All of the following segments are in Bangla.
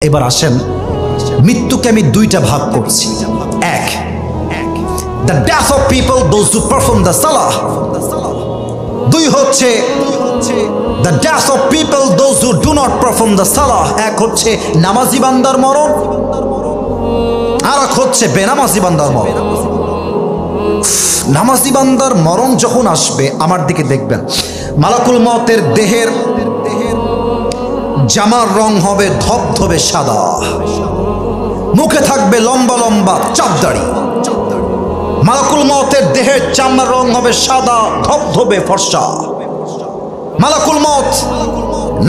এবার আসেন মৃত্যুকে আমি দুইটা ভাগ করছি। এক, the death of people those who perform the salah। দুই হচ্ছে the death of people those who do not perform the salah। এক হচ্ছে নামাজি বান্দার মরণ, আর এক হচ্ছে বেনামাজি বান্দার মরণ। নামাজি বান্দার মরণ যখন আসবে আমার দিকে দেখবেন, মালাকুল মওতের দেহের জামার রং হবে ধবধবে সাদা, মুখে থাকবে লম্বা লম্বা চাপ দাড়ি। মালাকুল মওতের দেহের চামড়ার রং হবে সাদা ধবধবে ফর্সা। মালাকুল মওত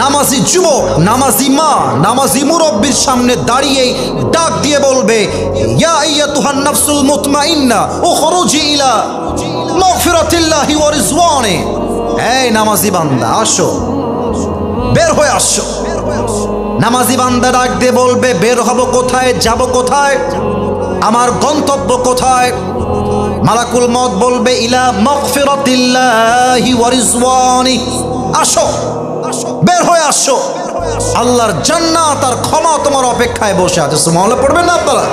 নামাজি যুবক, নামাজি মা, নামাজি মুরব্বির সামনে দাঁড়িয়ে ডাক দিয়ে বলবে, ইয়া আইয়াতুহান নাফসুল মুতমাইন্না উখরুজি ইলা মাগফিরাতিল্লাহি ওয়া রিজওয়ানি। এই নামাজি বান্দা আসো, বের হয়ে আসো। নামাজি বান্দা ডাক দিয়ে বলবে, বের হব কোথায়, যাব কোথায়, আমার গন্তব্য কোথায়? মালাকুল মওত বলবে, ইলা মাগফিরাতিল্লাহি ওয়া রিজওয়ানি। আসো, বের হয়ে আসো, আল্লাহর জান্নাত আর ক্ষমা তোমার অপেক্ষায় বসে আছে। সুবহানাল্লাহ পড়বেন না আপনারা?